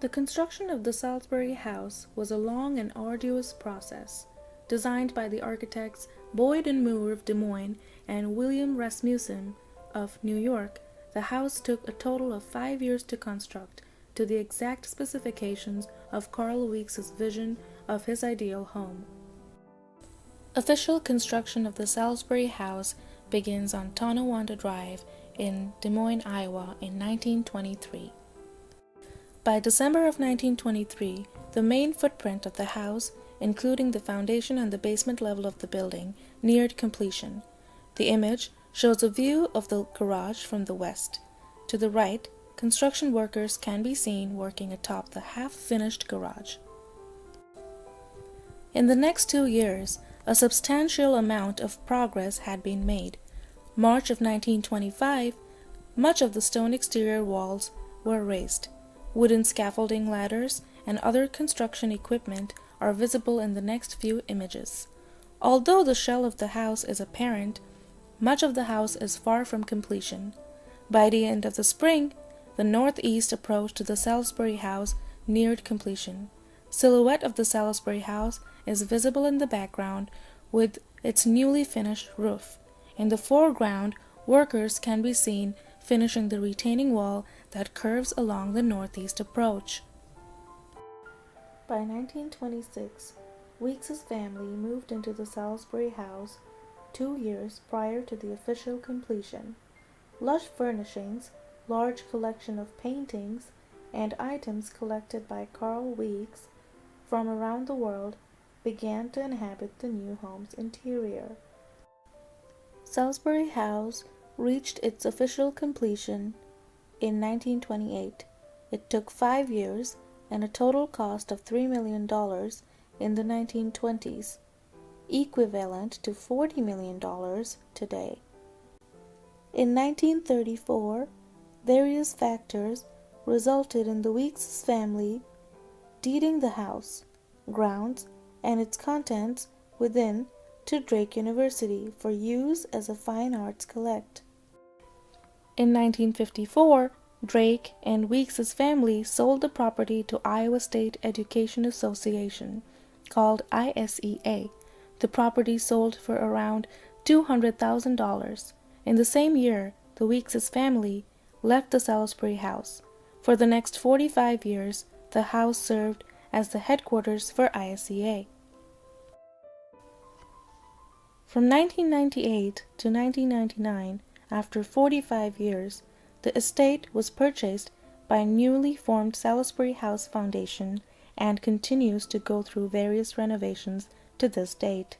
The construction of the Salisbury house was a long and arduous process. Designed by the architects Boyd and Moore of Des Moines and William Rasmussen of New York, the house took a total of 5 years to construct, to the exact specifications of Carl Weeks's vision of his ideal home. Official construction of the Salisbury house begins on Tonawanda Drive in Des Moines, Iowa in 1923. By December of 1923, the main footprint of the house, including the foundation and the basement level of the building, neared completion. The image shows a view of the garage from the west. To the right, construction workers can be seen working atop the half-finished garage. In the next 2 years, a substantial amount of progress had been made. March of 1925, much of the stone exterior walls were raised. Wooden scaffolding ladders and other construction equipment are visible in the next few images. Although the shell of the house is apparent, much of the house is far from completion. By the end of the spring, the northeast approach to the Salisbury house neared completion. Silhouette of the Salisbury house is visible in the background with its newly finished roof. In the foreground, workers can be seen finishing the retaining wall that curves along the northeast approach. By 1926, Weeks's family moved into the Salisbury house 2 years prior to the official completion. Lush furnishings, large collection of paintings, and items collected by Carl Weeks from around the world began to inhabit the new home's interior. Salisbury House reached its official completion in 1928. It took 5 years and a total cost of $3 million in the 1920s, equivalent to $40 million today. In 1934, various factors resulted in the Weeks family deeding the house, grounds, and its contents within to Drake University for use as a fine arts collect. In 1954, Drake and Weeks's family sold the property to Iowa State Education Association, called ISEA. The property sold for around $200,000. In the same year, the Weeks's family left the Salisbury house. For the next 45 years, the house served as the headquarters for ISEA. From 1998 to 1999, after 45 years, the estate was purchased by a newly formed Salisbury House Foundation and continues to go through various renovations to this date.